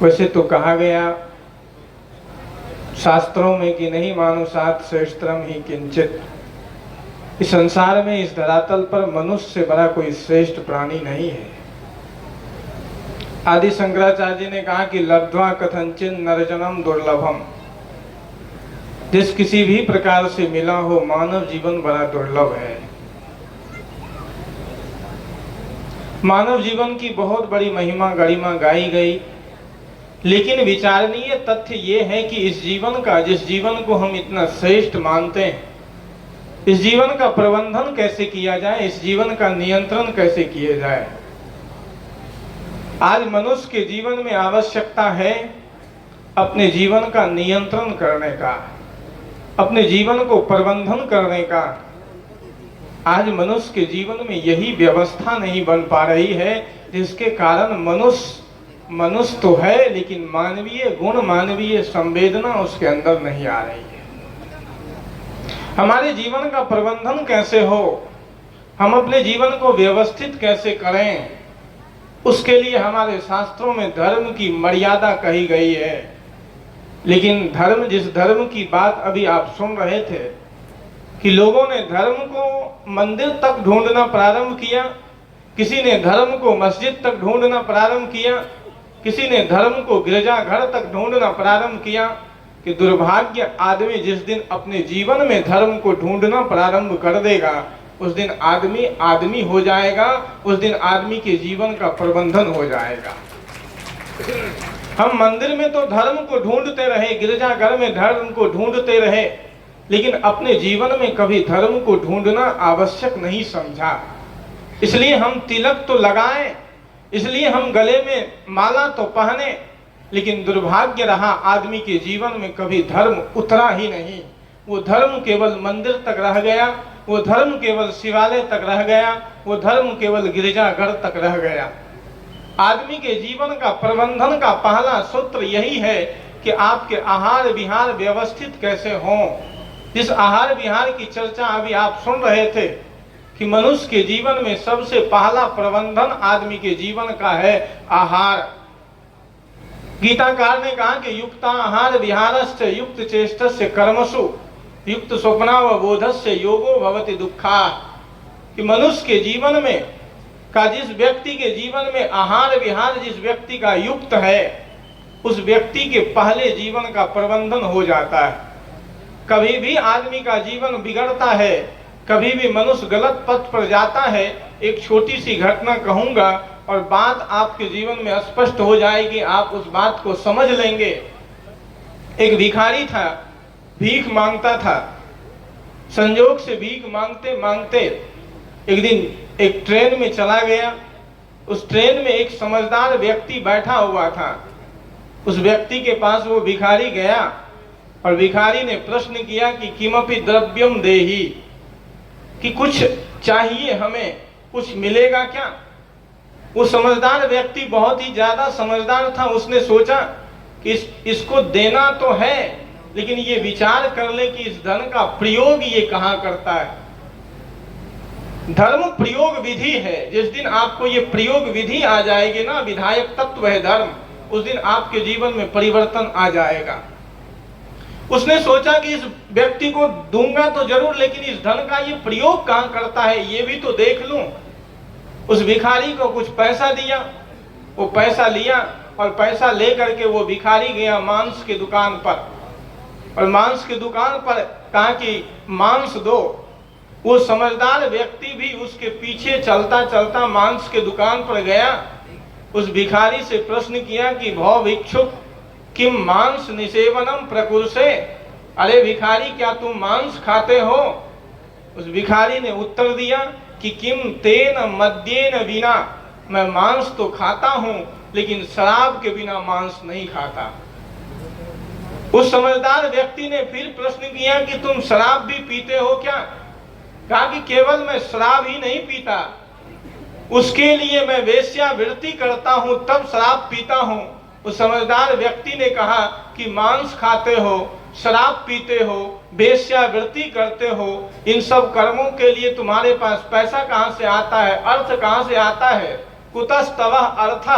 वैसे तो कहा गया शास्त्रों में कि नहीं मानुषात् श्रेष्ठतरम ही किंचित। इस संसार में, इस धरातल पर मनुष्य से बड़ा कोई श्रेष्ठ प्राणी नहीं है। आदि शंकराचार्य जी ने कहा कि लब्ध्वा कथंचिन नरजनम दुर्लभम। जिस किसी भी प्रकार से मिला हो, मानव जीवन बड़ा दुर्लभ है। मानव जीवन की बहुत बड़ी महिमा गरिमा गाई गई, लेकिन विचारणीय तथ्य ये है कि इस जीवन का, जिस जीवन को हम इतना श्रेष्ठ मानते हैं, इस जीवन का प्रबंधन कैसे किया जाए, इस जीवन का नियंत्रण कैसे किया जाए। आज मनुष्य के जीवन में आवश्यकता है अपने जीवन का नियंत्रण करने का, अपने जीवन को प्रबंधन करने का। आज मनुष्य के जीवन में यही व्यवस्था नहीं बन पा रही है, जिसके कारण मनुष्य तो है, लेकिन मानवीय गुण, मानवीय संवेदना उसके अंदर नहीं आ रही है। हमारे जीवन का प्रबंधन कैसे हो, हम अपने जीवन को व्यवस्थित कैसे करें, उसके लिए हमारे शास्त्रों में धर्म की मर्यादा कही गई है। लेकिन धर्म, जिस धर्म की बात अभी आप सुन रहे थे कि लोगों ने धर्म को मंदिर तक ढूंढना प्रारंभ किया, किसी ने धर्म को मस्जिद तक ढूंढना प्रारंभ किया, किसी ने धर्म को गिरजाघर तक ढूंढना प्रारंभ किया, कि दुर्भाग्य आदमी जिस दिन अपने जीवन में धर्म को ढूंढना प्रारंभ कर देगा, उस दिन आदमी हो जाएगा, उस दिन आदमी के जीवन का प्रबंधन हो जाएगा। हम मंदिर में तो धर्म को ढूंढते रहे, गिरजाघर में धर्म को ढूंढते रहे, लेकिन अपने जीवन में कभी धर्म को ढूंढना आवश्यक नहीं समझा। इसलिए हम तिलक तो लगाएं, इसलिए हम गले में माला तो पहने, लेकिन दुर्भाग्य रहा आदमी के जीवन में कभी धर्म उतरा ही नहीं। वो धर्म केवल मंदिर तक रह गया, वो धर्म केवल शिवालय तक रह गया, वो धर्म केवल गिरजाघर तक रह गया। आदमी के जीवन का प्रबंधन का पहला सूत्र यही है कि आपके आहार विहार व्यवस्थित कैसे हों। जिस आहार विहार की चर्चा अभी आप सुन रहे थे कि मनुष्य के जीवन में सबसे पहला प्रबंधन आदमी के जीवन का है आहार। गीताकार ने कहा कि युक्ता आहार विहारस्य युक्त चेष्टस्य कर्मसु युक्त स्वप्नावबोधस्य योगो भवति दुःखा। कि मनुष्य के जीवन में का, जिस व्यक्ति के जीवन में आहार विहार जिस व्यक्ति का युक्त है, उस व्यक्ति के पहले जीवन का प्रबंधन हो जाता है। कभी भी आदमी का जीवन बिगड़ता है, कभी भी मनुष्य गलत पथ पर जाता है। एक छोटी सी घटना कहूंगा और बात आपके जीवन में स्पष्ट हो जाएगी, आप उस बात को समझ लेंगे। एक भिखारी था, भीख मांगता था। संयोग से भीख मांगते मांगते एक दिन एक ट्रेन में चला गया। उस ट्रेन में एक समझदार व्यक्ति बैठा हुआ था। उस व्यक्ति के पास वो भिखारी गया और भिखारी ने प्रश्न किया कि किमपि द्रव्यम देहि, कि कुछ चाहिए हमें, कुछ मिलेगा क्या। वो समझदार व्यक्ति बहुत ही ज्यादा समझदार था। उसने सोचा कि इसको देना तो है, लेकिन ये विचार कर ले कि इस धन का प्रयोग ये कहाँ करता है। धर्म प्रयोग विधि है। जिस दिन आपको ये प्रयोग विधि आ जाएगी ना, विधायक तत्व है धर्म, उस दिन आपके जीवन में परिवर्तन आ जाएगा। उसने सोचा कि इस व्यक्ति को दूंगा तो जरूर, लेकिन इस धन का ये प्रयोग कहाँ करता है ये भी तो देख लूं। उस भिखारी को कुछ पैसा दिया, वो पैसा लिया और पैसा लेकर के वो भिखारी गया मांस की दुकान पर, और मांस की दुकान पर कहा कि मांस दो। वो समझदार व्यक्ति भी उसके पीछे चलता चलता मांस के दुकान पर गया। उस भिखारी से प्रश्न किया कि भव भिक्षुक किम मांस निसेवनम प्रकुरुषे। अरे भिखारी, क्या तुम मांस खाते हो। उस भिखारी ने उत्तर दिया कि किम तेन मद्येन बिना, मैं मांस तो खाता हूं लेकिन शराब के बिना मांस नहीं खाता। उस समझदार व्यक्ति ने फिर प्रश्न किया कि तुम शराब भी पीते हो क्या। कहा कि केवल मैं शराब ही नहीं पीता, उसके लिए मैं वेश्यावृत्ति करता हूं, तब शराब पीता हूं। उस समझदार व्यक्ति ने कहा कि मांस खाते हो, शराब पीते हो, वेश्यावृत्ति करते हो, इन सब कर्मों के लिए तुम्हारे पास पैसा कहां से आता है, अर्थ कहां से आता है। कुतस्तव अर्थ,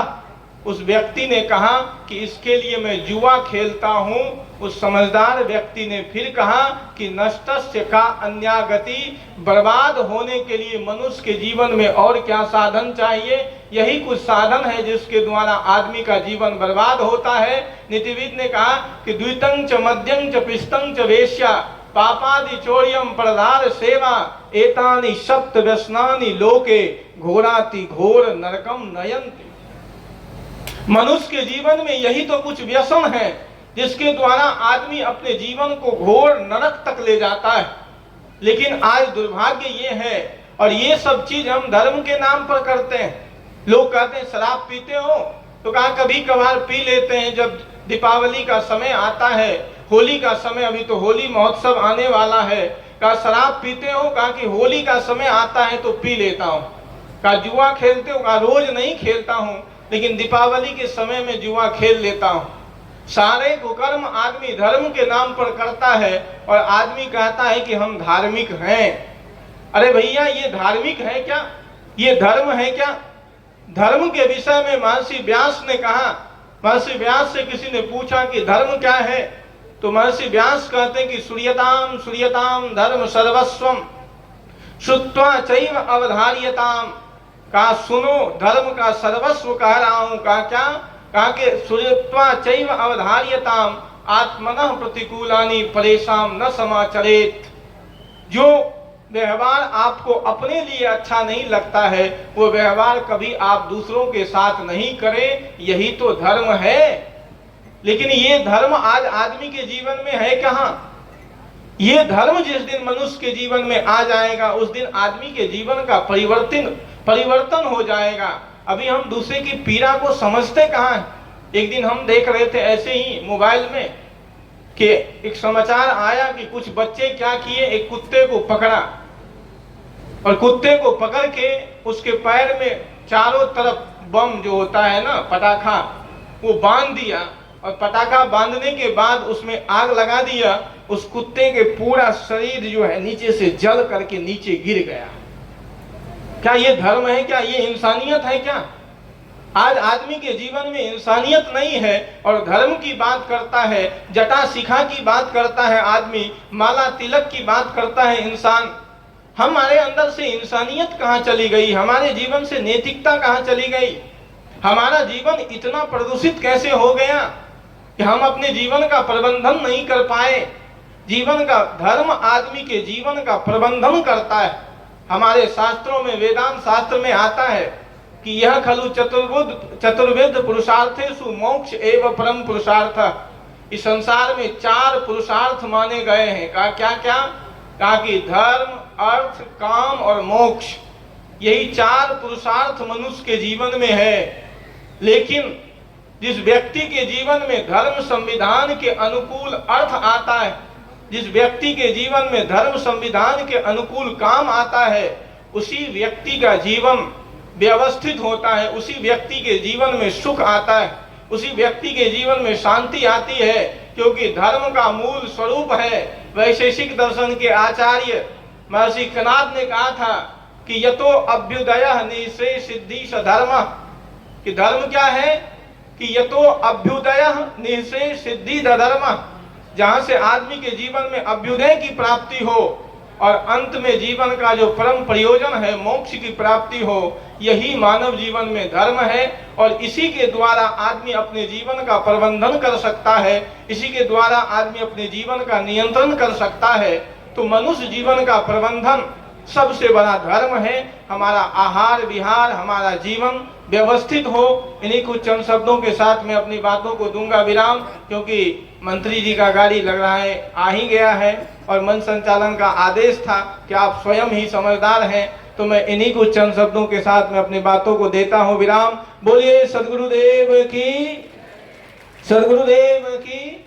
उस व्यक्ति ने कहा कि इसके लिए मैं जुआ खेलता हूं। उस समझदार व्यक्ति ने फिर कहा कि नष्टस्य का अन्यागति, बर्बाद होने के लिए मनुष्य के जीवन में और क्या साधन चाहिए? यही कुछ साधन है जिसके द्वारा आदमी का जीवन बर्बाद होता है। नीतिविद ने कहा कि द्वितं च मद्यं च पिष्टं च वेश्या पापादि चौर्यम प्रदार सेवा एतानि सप्त व्यसनानि लोके घोराति घोर नरकम नयन्ति। मनुष्य के जीवन में यही तो कुछ व्यसन है जिसके द्वारा आदमी अपने जीवन को घोर नरक तक ले जाता है। लेकिन आज दुर्भाग्य ये है, और ये सब चीज हम धर्म के नाम पर करते हैं। लोग कहते हैं शराब पीते हो, तो कहा कभी कभार पी लेते हैं। जब दीपावली का समय आता है, होली का समय, अभी तो होली महोत्सव आने वाला है, कहा शराब पीते हो? कहा कि होली का समय आता है तो पी लेता हूँ। कहा जुआ खेलते हो? कहा रोज नहीं खेलता हूँ, लेकिन दीपावली के समय में जुआ खेल लेता हूँ। सारे कुकर्म आदमी धर्म के नाम पर करता है और आदमी कहता है कि हम धार्मिक हैं। अरे भैया, ये धार्मिक है क्या? ये धर्म है क्या? धर्म के विषय में महर्षि व्यास ने कहा, महर्षि व्यास से किसी ने पूछा कि धर्म क्या है, तो महर्षि व्यास कहते हैं कि सूर्यताम सूर्यताम धर्म सर्वस्वम श्रुत्वा चैव अवधार्यताम। कहा सुनो, धर्म का सर्वस्व कह रहा हूं। कहा क्या? कहा कि सूर्यत्वा चैव अवधार्यताम आत्मनः प्रतिकूलानि परेशान न समाचरेत। जो व्यवहार आपको अपने लिए अच्छा नहीं लगता है, वो व्यवहार कभी आप दूसरों के साथ नहीं करें। यही तो धर्म है। लेकिन ये धर्म आज आदमी के जीवन में है कहाँ? ये धर्म जिस दिन मनुष्य के जीवन में आ जाएगा, उस दिन आदमी के जीवन का परिवर्तन हो जाएगा। अभी हम दूसरे की पीड़ा को समझते कहाँ हैं? एक दिन हम देख रहे थे ऐसे ही मोबाइल में कि एक समाचार आया कि कुछ बच्चे क्या किए, एक कुत्ते को पकड़ा और कुत्ते को पकड़ के उसके पैर में चारों तरफ बम जो होता है ना, पटाखा, वो बांध दिया। और पटाखा बांधने के बाद उसमें आग लगा दिया। उस कुत्ते के पूरा शरीर जो है नीचे से जल करके नीचे गिर गया। क्या ये धर्म है? क्या ये इंसानियत है? क्या आज आदमी के जीवन में इंसानियत नहीं है और धर्म की बात करता है, जटा शिखा की बात करता है आदमी, माला तिलक की बात करता है इंसान। हमारे अंदर से इंसानियत कहाँ चली गई? हमारे जीवन से नैतिकता कहाँ चली गई? हमारा जीवन इतना प्रदूषित कैसे हो गया कि हम अपने जीवन का प्रबंधन नहीं कर पाए? जीवन का धर्म आदमी के जीवन का प्रबंधन करता है। हमारे शास्त्रों में, वेदांत शास्त्र में आता है कि यह खलु चतुर्विध पुरुषार्थेषु मोक्ष एवं परम पुरुषार्थ। इस संसार में 4 पुरुषार्थ माने गए हैं। कहा क्या क्या? कहा कि धर्म, अर्थ, काम और मोक्ष, यही 4 पुरुषार्थ मनुष्य के जीवन में है। लेकिन जिस व्यक्ति के जीवन में धर्म संविधान के अनुकूल अर्थ आता है, जिस व्यक्ति के जीवन में धर्म संविधान के अनुकूल काम आता है, उसी व्यक्ति का जीवन व्यवस्थित होता है, उसी व्यक्ति के जीवन में सुख आता है, उसी व्यक्ति के जीवन में शांति आती है। क्योंकि धर्म का मूल स्वरूप है। वैशेषिक दर्शन के आचार्य महर्षि कणाद ने कहा था कि यतो अभ्युदयः निःश्रेय सिद्धि स धर्म, कि धर्म क्या है? कि यतो अभ्युदयः निःश्रेय सिद्धि द धर्म। जहां से आदमी के जीवन में अभ्युदय की प्राप्ति हो और अंत में जीवन का जो परम प्रयोजन है, मोक्ष की प्राप्ति हो, यही मानव जीवन में धर्म है। और इसी के द्वारा आदमी अपने जीवन का प्रबंधन कर सकता है, इसी के द्वारा आदमी अपने जीवन का नियंत्रण कर सकता है। तो मनुष्य जीवन का प्रबंधन सबसे बड़ा धर्म है। हमारा आहार विहार, हमारा जीवन व्यवस्थित हो। इन्हीं कुछ चंद शब्दों के साथ मैं अपनी बातों को दूंगा विराम, क्योंकि मंत्री जी का गाड़ी लग रहा है आ ही गया है और मंच संचालन का आदेश था कि आप स्वयं ही समझदार हैं। तो मैं इन्हीं कुछ चंद शब्दों के साथ मैं अपनी बातों को देता हूँ विराम। बोलिए सदगुरुदेव की, सदगुरुदेव की।